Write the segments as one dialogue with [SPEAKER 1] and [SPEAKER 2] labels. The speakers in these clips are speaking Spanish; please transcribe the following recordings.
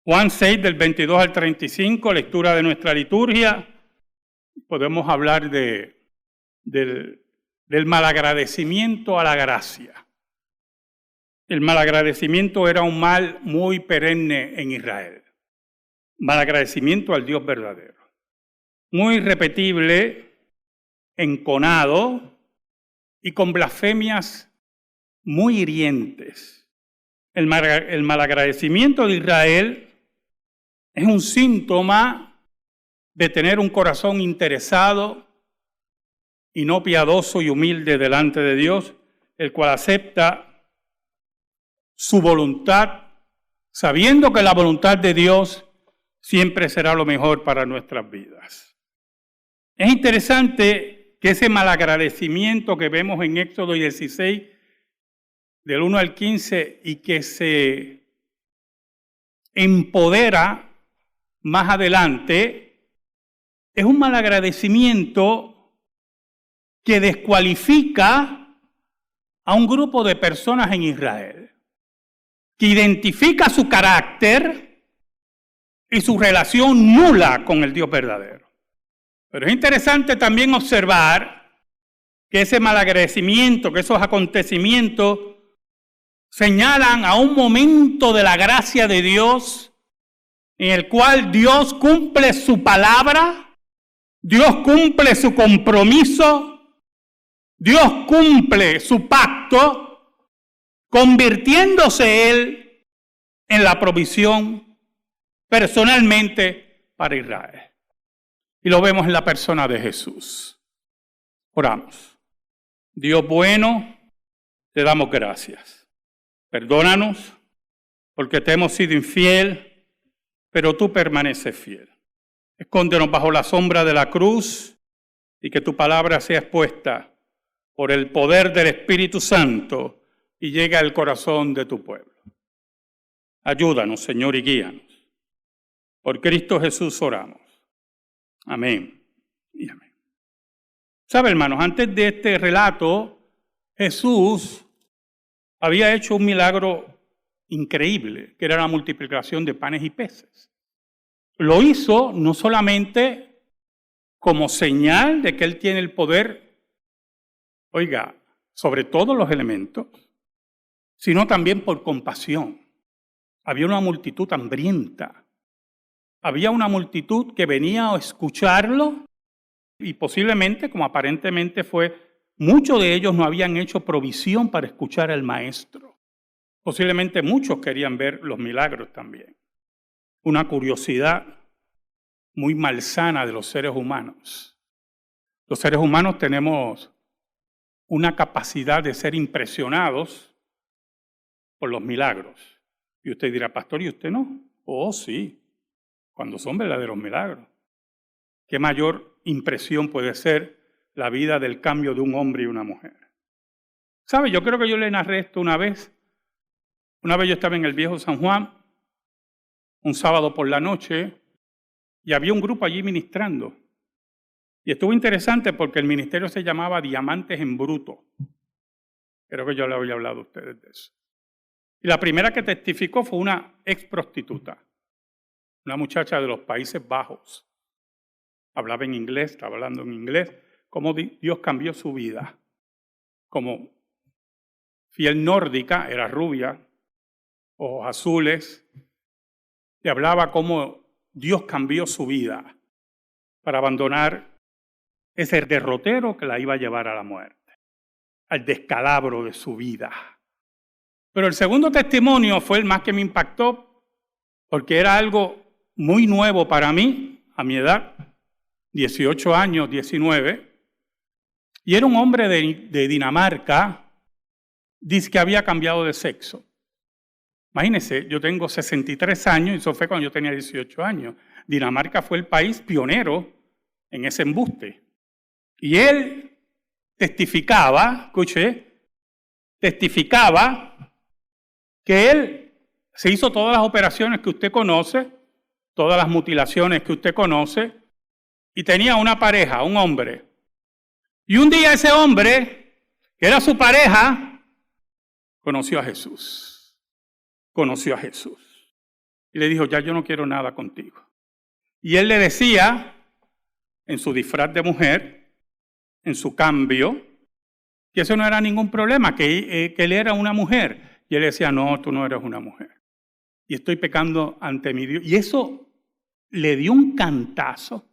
[SPEAKER 1] Juan 6, del 22 al 35, lectura de nuestra liturgia. Podemos hablar del malagradecimiento a la gracia. El malagradecimiento era un mal muy perenne en Israel. Malagradecimiento al Dios verdadero. Muy repetible, enconado y con blasfemias muy hirientes. El malagradecimiento de Israel es un síntoma de tener un corazón interesado y no piadoso y humilde delante de Dios, el cual acepta su voluntad, sabiendo que la voluntad de Dios siempre será lo mejor para nuestras vidas. Es interesante que ese malagradecimiento que vemos en Éxodo 16, del 1 al 15, y que se empodera más adelante, es un malagradecimiento que descualifica a un grupo de personas en Israel, que identifica su carácter y su relación nula con el Dios verdadero. Pero es interesante también observar que ese malagradecimiento, que esos acontecimientos señalan a un momento de la gracia de Dios en el cual Dios cumple su palabra, Dios cumple su compromiso, Dios cumple su pacto, convirtiéndose Él en la provisión personalmente para Israel. Y lo vemos en la persona de Jesús. Oramos. Dios bueno, te damos gracias. Perdónanos porque te hemos sido infiel, pero tú permaneces fiel. Escóndenos bajo la sombra de la cruz y que tu palabra sea expuesta por el poder del Espíritu Santo y llegue al corazón de tu pueblo. Ayúdanos, Señor, y guíanos. Por Cristo Jesús oramos. Amén y amén. ¿Sabe, hermanos? Antes de este relato, Jesús había hecho un milagro increíble, que era la multiplicación de panes y peces. Lo hizo no solamente como señal de que Él tiene el poder, sobre todos los elementos, sino también por compasión. Había una multitud hambrienta. Había una multitud que venía a escucharlo y posiblemente, como aparentemente fue, muchos de ellos no habían hecho provisión para escuchar al Maestro. Posiblemente muchos querían ver los milagros también. Una curiosidad muy malsana de los seres humanos. Los seres humanos tenemos una capacidad de ser impresionados por los milagros. Y usted dirá, pastor, ¿y usted no? Oh, sí, cuando son verdaderos milagros. ¿Qué mayor impresión puede ser la vida del cambio de un hombre y una mujer? ¿Sabe? Yo creo que yo le narré esto una vez. Una vez yo estaba en el Viejo San Juan, un sábado por la noche, y había un grupo allí ministrando. Y estuvo interesante porque el ministerio se llamaba Diamantes en Bruto. Creo que yo le había hablado a ustedes de eso. Y la primera que testificó fue una ex prostituta, una muchacha de los Países Bajos. Hablaba en inglés, estaba hablando en inglés, cómo Dios cambió su vida. Como fiel nórdica, era rubia, ojos azules, y hablaba cómo Dios cambió su vida para abandonar ese derrotero que la iba a llevar a la muerte, al descalabro de su vida. Pero el segundo testimonio fue el más que me impactó, porque era algo muy nuevo para mí, a mi edad, 18 años, 19, y era un hombre de Dinamarca, dice que había cambiado de sexo. Imagínense, yo tengo 63 años y eso fue cuando yo tenía 18 años. Dinamarca fue el país pionero en ese embuste. Y él testificaba que él se hizo todas las operaciones que usted conoce, todas las mutilaciones que usted conoce, y tenía una pareja, un hombre. Y un día ese hombre, que era su pareja, conoció a Jesús. y le dijo, ya yo no quiero nada contigo. Y él le decía, en su disfraz de mujer, en su cambio, que eso no era ningún problema, que él era una mujer. Y él decía, no, tú no eres una mujer. Y estoy pecando ante mi Dios. Y eso le dio un cantazo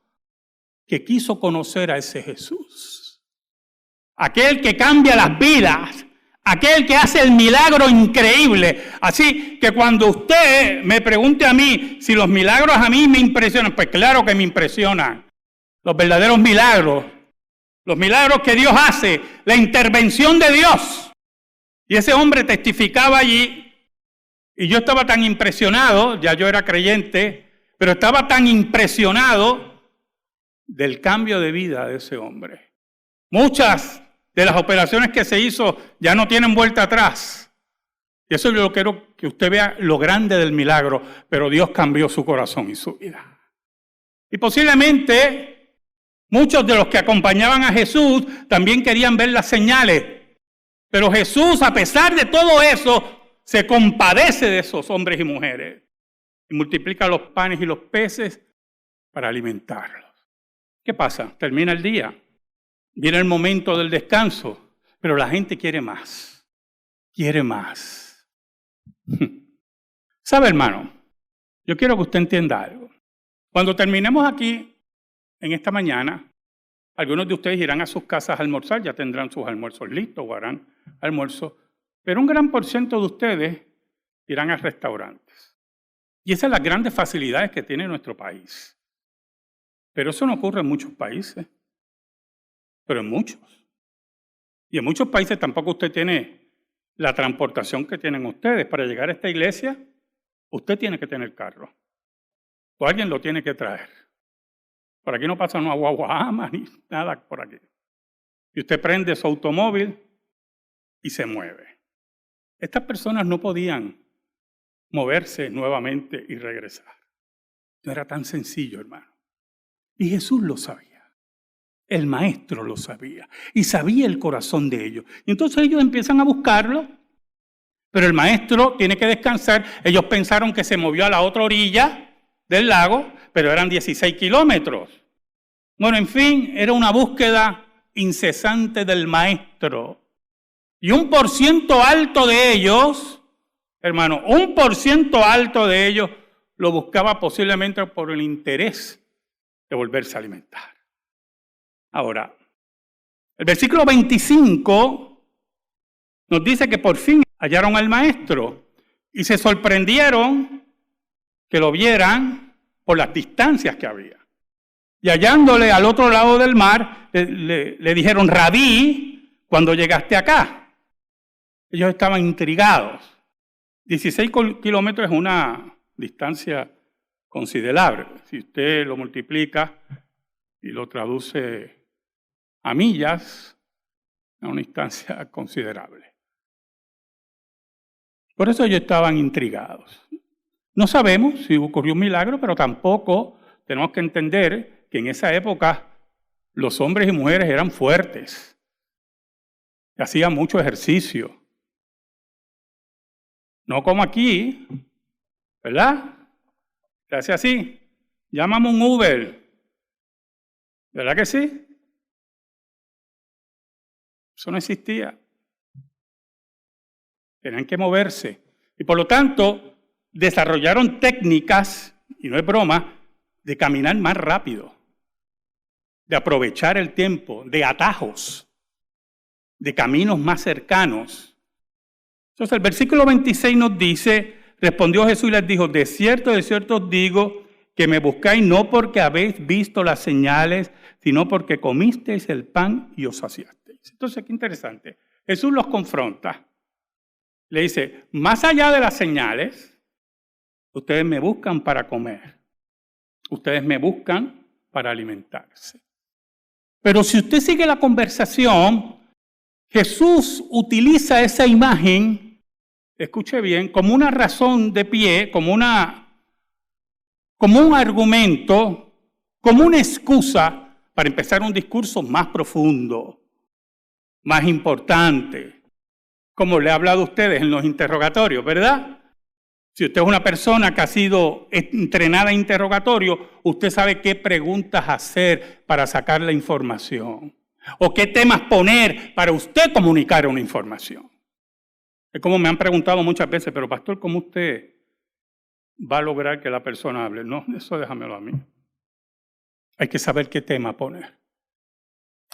[SPEAKER 1] que quiso conocer a ese Jesús. Aquel que cambia las vidas, aquel que hace el milagro increíble. Así que cuando usted me pregunte a mí si los milagros a mí me impresionan, pues claro que me impresionan. Los verdaderos milagros, los milagros que Dios hace, la intervención de Dios. Y ese hombre testificaba allí, y yo estaba tan impresionado, ya yo era creyente, pero estaba tan impresionado del cambio de vida de ese hombre. Muchas de las operaciones que se hizo ya no tienen vuelta atrás. Y eso yo quiero que usted vea lo grande del milagro, pero Dios cambió su corazón y su vida. Y posiblemente muchos de los que acompañaban a Jesús también querían ver las señales. Pero Jesús, a pesar de todo eso, se compadece de esos hombres y mujeres y multiplica los panes y los peces para alimentarlos. ¿Qué pasa? Termina el día, viene el momento del descanso, pero la gente quiere más, quiere más. ¿Sabe, hermano? Yo quiero que usted entienda algo. Cuando terminemos aquí, en esta mañana, algunos de ustedes irán a sus casas a almorzar, ya tendrán sus almuerzos listos o harán almuerzo, pero un gran porcentaje de ustedes irán a restaurantes. Y esas son las grandes facilidades que tiene nuestro país. Pero eso no ocurre en muchos países, pero en muchos. Y en muchos países tampoco usted tiene la transportación que tienen ustedes. Para llegar a esta iglesia, usted tiene que tener carro. O alguien lo tiene que traer. Por aquí no pasa una guaguama ni nada por aquí. Y usted prende su automóvil y se mueve. Estas personas no podían moverse nuevamente y regresar. No era tan sencillo, hermano. Y Jesús lo sabía. El maestro lo sabía. Y sabía el corazón de ellos. Y entonces ellos empiezan a buscarlo. Pero el maestro tiene que descansar. Ellos pensaron que se movió a la otra orilla del lago, pero eran 16 kilómetros. Bueno, en fin, era una búsqueda incesante del maestro. Y un por ciento alto de ellos, hermano, un por ciento alto de ellos lo buscaba posiblemente por el interés de volverse a alimentar. Ahora, el versículo 25 nos dice que por fin hallaron al maestro y se sorprendieron que lo vieran por las distancias que había. Y hallándole al otro lado del mar, le dijeron, Rabí, ¿cuándo llegaste acá? Ellos estaban intrigados. 16 kilómetros es una distancia considerable. Si usted lo multiplica y lo traduce a millas, es una distancia considerable. Por eso ellos estaban intrigados. No sabemos si ocurrió un milagro, pero tampoco tenemos que entender que en esa época los hombres y mujeres eran fuertes, hacían mucho ejercicio. No como aquí, ¿verdad? Se hace así, llámame un Uber, ¿verdad que sí? Eso no existía. Tenían que moverse. Y por lo tanto, desarrollaron técnicas, y no es broma, de caminar más rápido, de aprovechar el tiempo, de atajos, de caminos más cercanos. Entonces el versículo 26 nos dice, respondió Jesús y les dijo, de cierto os digo que me buscáis no porque habéis visto las señales, sino porque comisteis el pan y os saciasteis. Entonces, qué interesante. Jesús los confronta. Le dice, más allá de las señales, ustedes me buscan para comer. Ustedes me buscan para alimentarse. Pero si usted sigue la conversación, Jesús utiliza esa imagen, escuche bien, como una razón de pie, como un argumento, como una excusa para empezar un discurso más profundo, más importante, como le he hablado a ustedes en los interrogatorios, ¿verdad? Si usted es una persona que ha sido entrenada en interrogatorio, usted sabe qué preguntas hacer para sacar la información. O qué temas poner para usted comunicar una información. Es como me han preguntado muchas veces, pero pastor, ¿cómo usted va a lograr que la persona hable? No, eso déjamelo a mí. Hay que saber qué tema poner.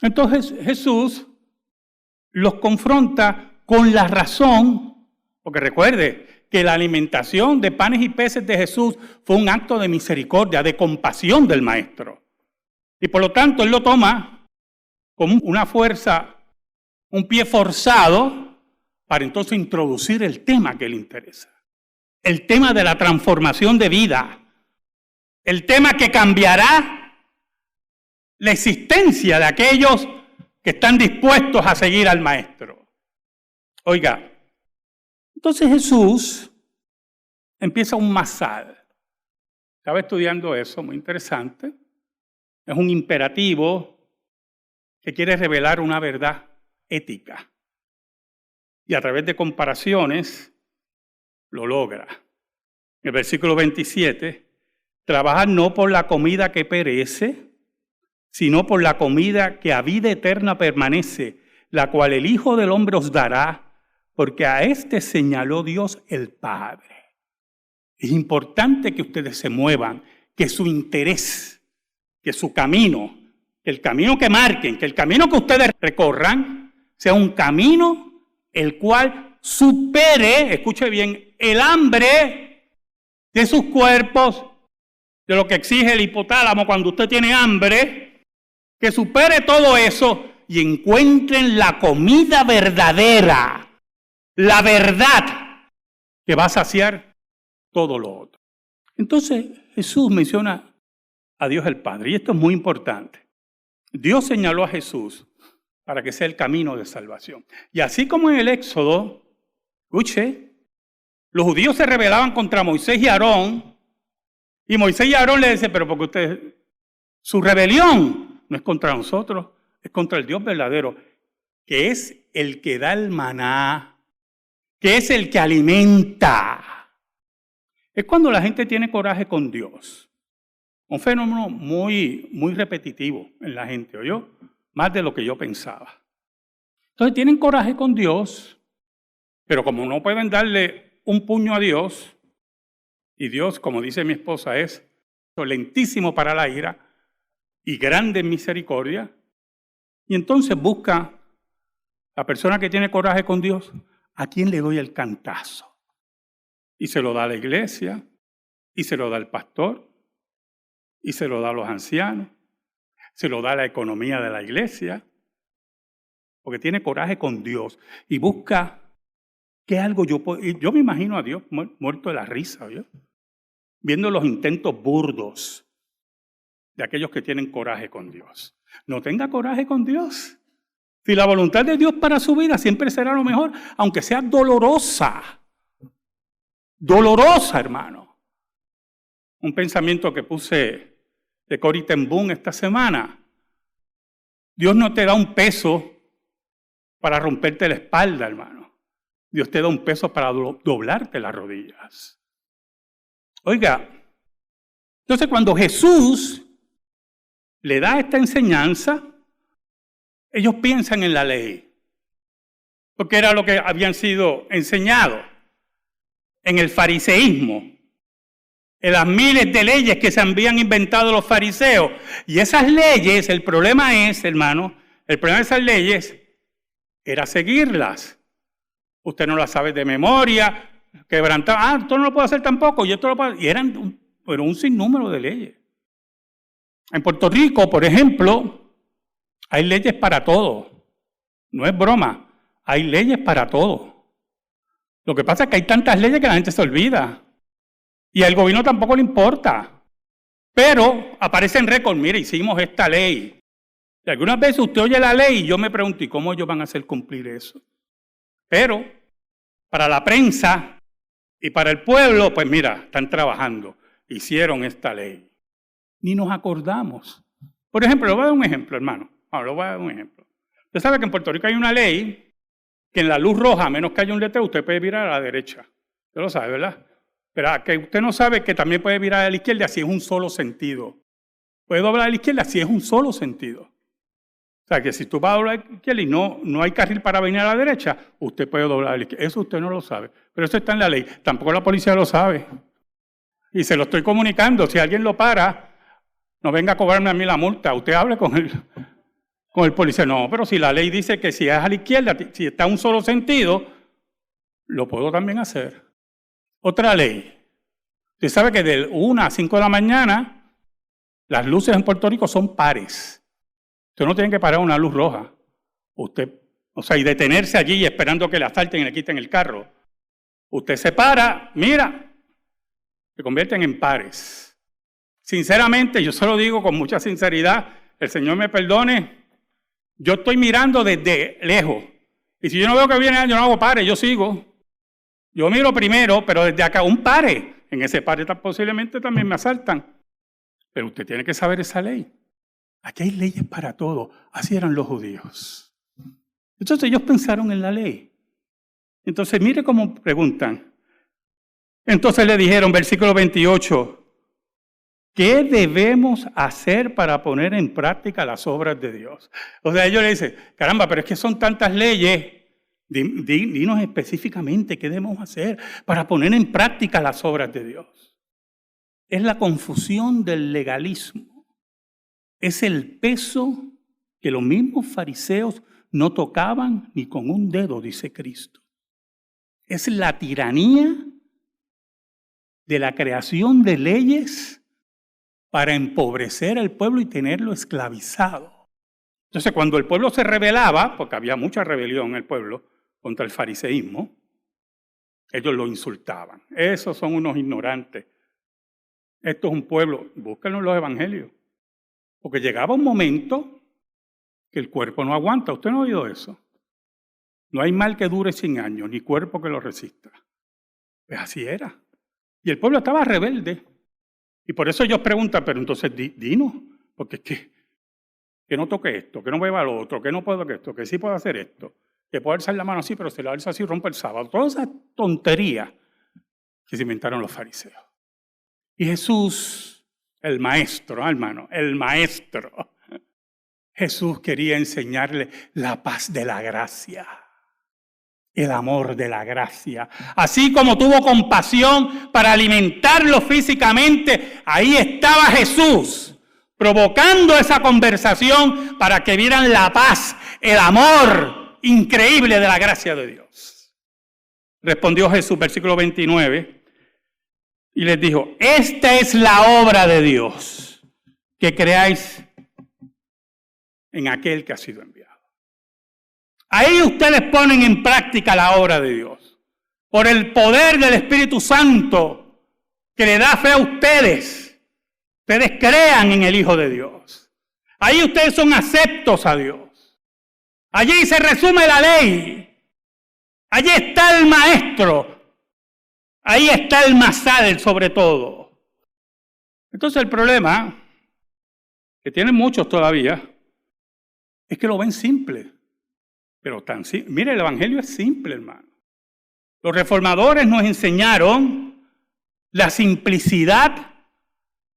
[SPEAKER 1] Entonces Jesús los confronta con la razón, porque recuerde que la alimentación de panes y peces de Jesús fue un acto de misericordia, de compasión del Maestro. Y por lo tanto Él lo toma como una fuerza, un pie forzado, para entonces introducir el tema que le interesa. El tema de la transformación de vida. El tema que cambiará la existencia de aquellos que están dispuestos a seguir al Maestro. Oiga, entonces Jesús empieza un masal. Estaba estudiando eso, muy interesante. Es un imperativo que quiere revelar una verdad ética. Y a través de comparaciones lo logra. En el versículo 27, trabajad no por la comida que perece, sino por la comida que a vida eterna permanece, la cual el Hijo del Hombre os dará, porque a éste señaló Dios el Padre. Es importante que ustedes se muevan, que su interés, que su camino, que el camino que marquen, que el camino que ustedes recorran, sea un camino el cual supere, escuche bien, el hambre de sus cuerpos, de lo que exige el hipotálamo cuando usted tiene hambre, que supere todo eso y encuentren la comida verdadera, la verdad que va a saciar todo lo otro. Entonces Jesús menciona a Dios el Padre, y esto es muy importante. Dios señaló a Jesús para que sea el camino de salvación. Y así como en el Éxodo, escuche, los judíos se rebelaban contra Moisés y Aarón, y Moisés y Aarón le dicen, pero porque ustedes, su rebelión no es contra nosotros, es contra el Dios verdadero, que es el que da el maná, que es el que alimenta. Es cuando la gente tiene coraje con Dios. Un fenómeno muy repetitivo en la gente, ¿oyó? Más de lo que yo pensaba. Entonces tienen coraje con Dios, pero como no pueden darle un puño a Dios, y Dios, como dice mi esposa, es lentísimo para la ira y grande en misericordia, y entonces busca la persona que tiene coraje con Dios, ¿a quién le doy el cantazo? Y se lo da a la iglesia, y se lo da al pastor, y se lo da a los ancianos, se lo da a la economía de la iglesia, porque tiene coraje con Dios y busca que algo yo me imagino a Dios muerto de la risa, ¿oyó? Viendo los intentos burdos de aquellos que tienen coraje con Dios. No tenga coraje con Dios. Si la voluntad de Dios para su vida siempre será lo mejor, aunque sea dolorosa. Dolorosa, hermano. Un pensamiento que puse de Corrie ten Boom esta semana. Dios no te da un peso para romperte la espalda, hermano. Dios te da un peso para doblarte las rodillas. Oiga, entonces cuando Jesús le da esta enseñanza, ellos piensan en la ley, porque era lo que habían sido enseñados en el fariseísmo, en las miles de leyes que se habían inventado los fariseos. Y esas leyes, el problema es, hermano, el problema de esas leyes era seguirlas. Usted no las sabe de memoria, quebrantaba, esto no lo puedo hacer tampoco, y esto lo puedo hacer. Y eran un sinnúmero de leyes. En Puerto Rico, por ejemplo, hay leyes para todo. No es broma, hay leyes para todo. Lo que pasa es que hay tantas leyes que la gente se olvida. Y al gobierno tampoco le importa. Pero aparece en récord, mire, hicimos esta ley. Y algunas veces usted oye la ley y yo me pregunto, ¿y cómo ellos van a hacer cumplir eso? Pero para la prensa y para el pueblo, pues mira, están trabajando. Hicieron esta ley. Ni nos acordamos. Por ejemplo, le voy a dar un ejemplo, hermano. Le voy a dar un ejemplo. Usted sabe que en Puerto Rico hay una ley que en la luz roja, a menos que haya un letrero, usted puede virar a la derecha. Usted lo sabe, ¿verdad? Pero que usted no sabe que también puede virar a la izquierda si es un solo sentido. Puede doblar a la izquierda si es un solo sentido. O sea, que si tú vas a doblar a la izquierda y no hay carril para venir a la derecha, usted puede doblar a la izquierda. Eso usted no lo sabe. Pero eso está en la ley. Tampoco la policía lo sabe. Y se lo estoy comunicando. Si alguien lo para, no venga a cobrarme a mí la multa. Usted hable con el policía. No, pero si la ley dice que si es a la izquierda, si está en un solo sentido, lo puedo también hacer. Otra ley. Usted sabe que de 1 a 5 de la mañana, las luces en Puerto Rico son pares. Usted no tiene que parar una luz roja. Y detenerse allí esperando que le asalten y le quiten el carro. Usted se para, mira, se convierten en pares. Sinceramente, yo se lo digo con mucha sinceridad, el Señor me perdone, yo estoy mirando desde lejos. Y si yo no veo que viene, yo no hago pares, yo sigo. Yo miro primero, pero desde acá, un pare. En ese pare posiblemente también me asaltan. Pero usted tiene que saber esa ley. Aquí hay leyes para todo. Así eran los judíos. Entonces ellos pensaron en la ley. Entonces mire cómo preguntan. Entonces le dijeron, versículo 28, ¿qué debemos hacer para poner en práctica las obras de Dios? O sea, ellos le dicen, caramba, pero es que son tantas leyes. Dinos específicamente qué debemos hacer para poner en práctica las obras de Dios. Es la confusión del legalismo. Es el peso que los mismos fariseos no tocaban ni con un dedo, dice Cristo. Es la tiranía de la creación de leyes para empobrecer al pueblo y tenerlo esclavizado. Entonces, cuando el pueblo se rebelaba, porque había mucha rebelión en el pueblo contra el fariseísmo, ellos lo insultaban. Esos son unos ignorantes. Esto es un pueblo, búsquenlo en los evangelios. Porque llegaba un momento que el cuerpo no aguanta. ¿Usted no ha oído eso? No hay mal que dure 100 años, ni cuerpo que lo resista. Pues así era. Y el pueblo estaba rebelde. Y por eso ellos preguntan, pero entonces dinos, porque es que no toque esto, que no beba lo otro, que no puedo que esto, que sí puedo hacer esto, que puedo alzar la mano así, pero si la alza así rompe el sábado. Toda esa tontería que se inventaron los fariseos. Y Jesús, el maestro, hermano, el maestro. Jesús quería enseñarle la paz de la gracia, el amor de la gracia. Así como tuvo compasión para alimentarlo físicamente, ahí estaba Jesús, provocando esa conversación para que vieran la paz, el amor increíble de la gracia de Dios. Respondió Jesús, versículo 29. Y les dijo, esta es la obra de Dios, que creáis en aquel que ha sido enviado. Ahí ustedes ponen en práctica la obra de Dios. Por el poder del Espíritu Santo que le da fe a ustedes. Ustedes crean en el Hijo de Dios. Ahí ustedes son aceptos a Dios. Allí se resume la ley. Allí está el maestro. Ahí está el masal sobre todo. Entonces el problema, que tienen muchos todavía, es que lo ven simple. Pero tan simple. Mire, el Evangelio es simple, hermano. Los reformadores nos enseñaron la simplicidad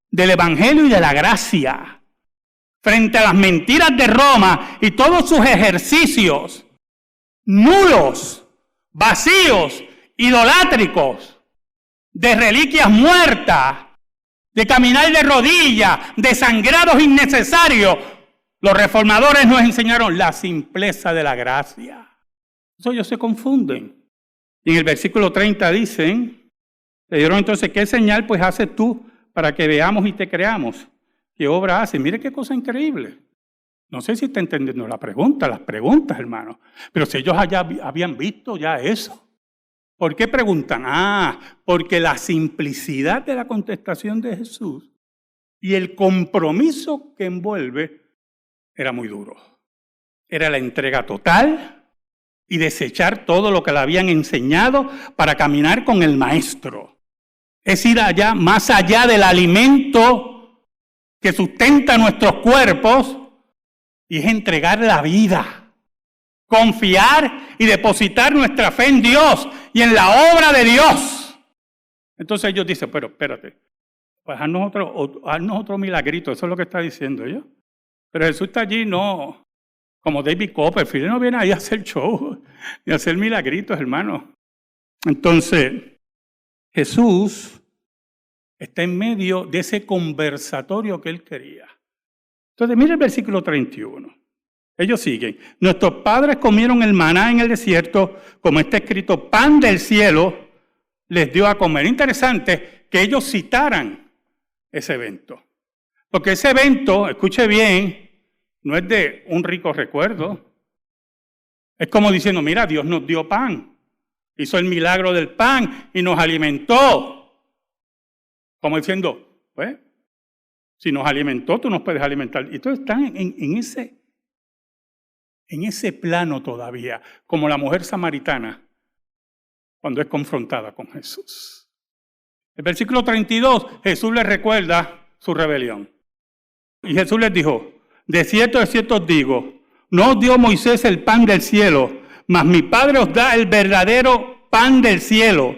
[SPEAKER 1] del Evangelio y de la gracia. Frente a las mentiras de Roma y todos sus ejercicios nulos, vacíos, idolátricos, de reliquias muertas, de caminar de rodillas, de sangrados innecesarios. Los reformadores nos enseñaron la simpleza de la gracia. Eso ellos se confunden. Y en el versículo 30 dicen, le dieron entonces, ¿qué señal pues haces tú para que veamos y te creamos? ¿Qué obra haces? Mire qué cosa increíble. No sé si está entendiendo las preguntas, hermano. Pero si ellos allá habían visto ya eso. ¿Por qué preguntan? Porque la simplicidad de la contestación de Jesús y el compromiso que envuelve era muy duro. Era la entrega total y desechar todo lo que le habían enseñado para caminar con el Maestro. Es ir allá, más allá del alimento que sustenta nuestros cuerpos, y es entregar la vida, confiar y depositar nuestra fe en Dios y en la obra de Dios. Entonces ellos dicen, pero espérate, pues haznos otro milagrito, eso es lo que está diciendo yo. Pero Jesús está allí, no, como David Copperfield, no viene ahí a hacer show, ni a hacer milagritos, hermano. Entonces, Jesús está en medio de ese conversatorio que él quería. Entonces, mire el versículo 31. Ellos siguen. Nuestros padres comieron el maná en el desierto, como está escrito, pan del cielo les dio a comer. Interesante que ellos citaran ese evento. Porque ese evento, escuche bien, no es de un rico recuerdo. Es como diciendo, mira, Dios nos dio pan. Hizo el milagro del pan y nos alimentó. Como diciendo, pues, si nos alimentó, tú nos puedes alimentar. Y todos están en ese plano todavía, como la mujer samaritana cuando es confrontada con Jesús. El versículo 32, Jesús les recuerda su rebelión. Y Jesús les dijo, de cierto os digo, no os dio Moisés el pan del cielo, mas mi Padre os da el verdadero pan del cielo.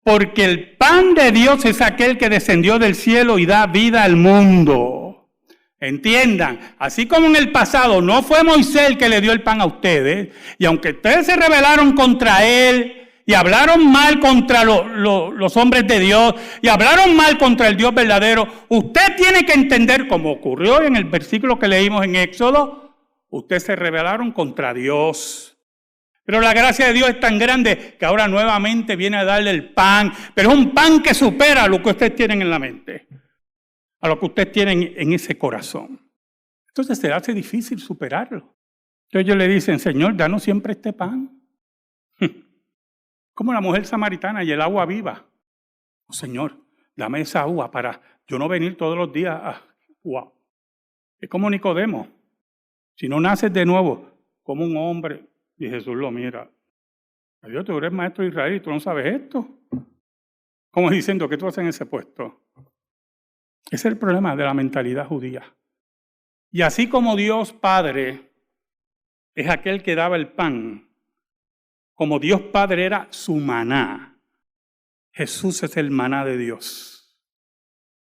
[SPEAKER 1] Porque el pan de Dios es aquel que descendió del cielo y da vida al mundo. Entiendan, así como en el pasado no fue Moisés el que le dio el pan a ustedes, y aunque ustedes se rebelaron contra él, y hablaron mal contra los hombres de Dios, y hablaron mal contra el Dios verdadero, usted tiene que entender, como ocurrió en el versículo que leímos en Éxodo, ustedes se rebelaron contra Dios. Pero la gracia de Dios es tan grande que ahora nuevamente viene a darle el pan, pero es un pan que supera lo que ustedes tienen en la mente, a lo que ustedes tienen en ese corazón. Entonces se hace difícil superarlo. Entonces ellos le dicen, Señor, danos siempre este pan. Como la mujer samaritana y el agua viva. Oh, Señor, dame esa agua para yo no venir todos los días. Wow. Es como Nicodemo. Si no naces de nuevo, como un hombre. Y Jesús lo mira. Dios, tú eres maestro de Israel y tú no sabes esto. Como diciendo, ¿qué tú haces en ese puesto? Ese es el problema de la mentalidad judía. Y así como Dios Padre es aquel que daba el pan, como Dios Padre era su maná, Jesús es el maná de Dios.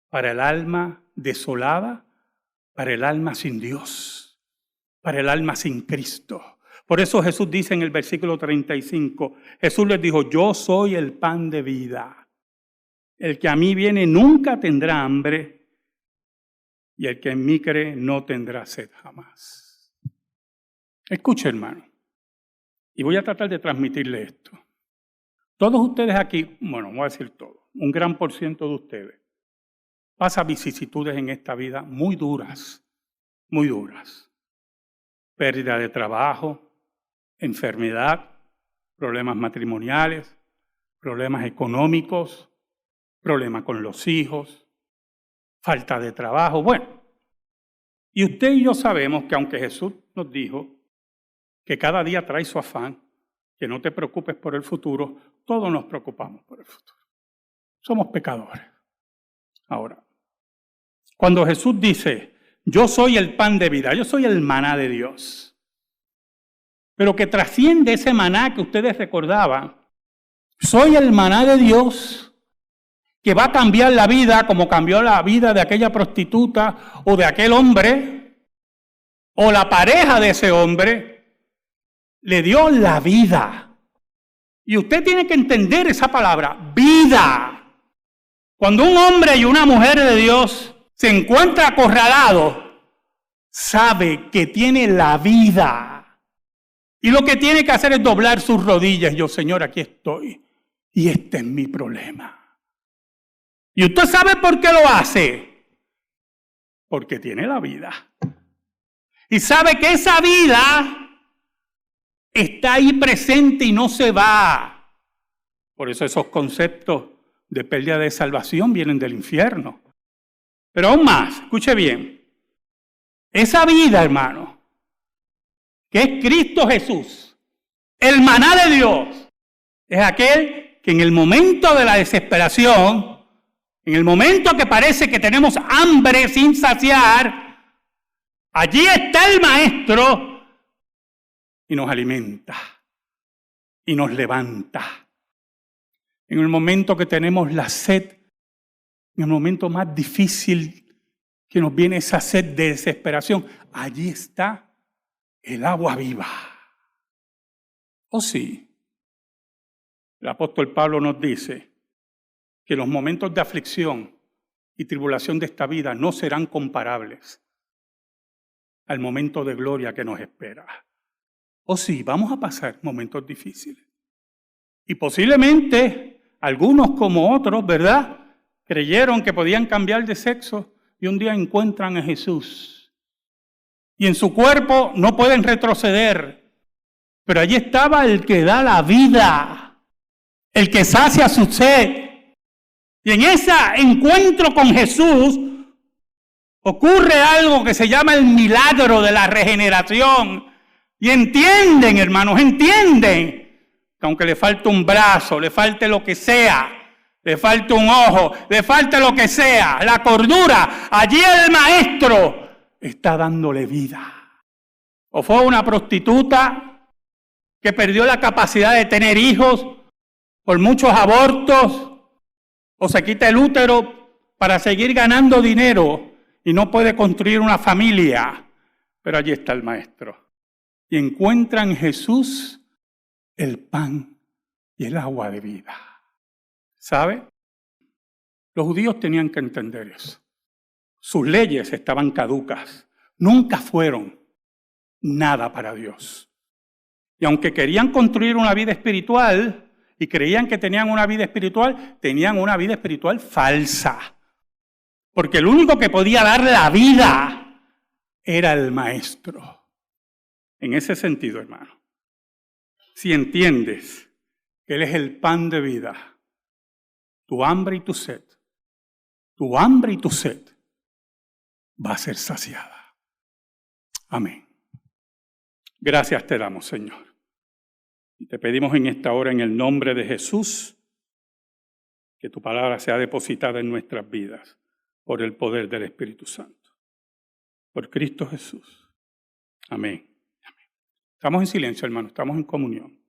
[SPEAKER 1] Para el alma desolada, para el alma sin Dios, para el alma sin Cristo. Por eso Jesús dice en el versículo 35, Jesús les dijo, yo soy el pan de vida. El que a mí viene nunca tendrá hambre y el que en mí cree no tendrá sed jamás. Escuche, hermano, y voy a tratar de transmitirle esto. Todos ustedes aquí, bueno, voy a decir todo, un gran por ciento de ustedes, pasa vicisitudes en esta vida muy duras, muy duras. Pérdida de trabajo, enfermedad, problemas matrimoniales, problemas económicos, problemas con los hijos, falta de trabajo. Bueno, y usted y yo sabemos que aunque Jesús nos dijo que cada día trae su afán, que no te preocupes por el futuro, todos nos preocupamos por el futuro. Somos pecadores. Ahora, cuando Jesús dice, yo soy el pan de vida, yo soy el maná de Dios, pero que trasciende ese maná que ustedes recordaban, soy el maná de Dios que va a cambiar la vida como cambió la vida de aquella prostituta o de aquel hombre o la pareja de ese hombre, le dio la vida. Y usted tiene que entender esa palabra, vida. Cuando un hombre y una mujer de Dios se encuentra acorralado, sabe que tiene la vida. Y lo que tiene que hacer es doblar sus rodillas. Y yo, Señor, aquí estoy. Y este es mi problema. ¿Y usted sabe por qué lo hace? Porque tiene la vida. Y sabe que esa vida está ahí presente y no se va. Por eso esos conceptos de pérdida de salvación vienen del infierno. Pero aún más, escuche bien. Esa vida, hermano, que es Cristo Jesús, el maná de Dios, es aquel que en el momento de la desesperación, en el momento que parece que tenemos hambre sin saciar, allí está el Maestro y nos alimenta y nos levanta. en el momento que tenemos la sed, en el momento más difícil que nos viene esa sed de desesperación, allí está el agua viva. ¿Oh sí? El apóstol Pablo nos dice que los momentos de aflicción y tribulación de esta vida no serán comparables al momento de gloria que nos espera. ¿Oh sí? Vamos a pasar momentos difíciles. Y posiblemente algunos como otros, ¿verdad?, creyeron que podían cambiar de sexo y un día encuentran a Jesús. Y en su cuerpo no pueden retroceder. Pero allí estaba el que da la vida, el que sacia su sed. Y en ese encuentro con Jesús ocurre algo que se llama el milagro de la regeneración. Y entienden, hermanos, entienden que aunque le falte un brazo, le falte lo que sea, le falte un ojo, le falte lo que sea, la cordura, allí el maestro está dándole vida. O fue una prostituta que perdió la capacidad de tener hijos por muchos abortos, o se quita el útero para seguir ganando dinero y no puede construir una familia. Pero allí está el maestro. Y encuentra en Jesús el pan y el agua de vida. ¿Sabe? Los judíos tenían que entender eso. Sus leyes estaban caducas. Nunca fueron nada para Dios. Y aunque querían construir una vida espiritual y creían que tenían una vida espiritual falsa. Porque el único que podía dar la vida era el maestro. En ese sentido, hermano, si entiendes que Él es el pan de vida, tu hambre y tu sed va a ser saciada. Amén. Gracias te damos, Señor. Y te pedimos en esta hora, en el nombre de Jesús, que tu palabra sea depositada en nuestras vidas por el poder del Espíritu Santo. Por Cristo Jesús. Amén. Amén. Estamos en silencio, hermano. Estamos en comunión.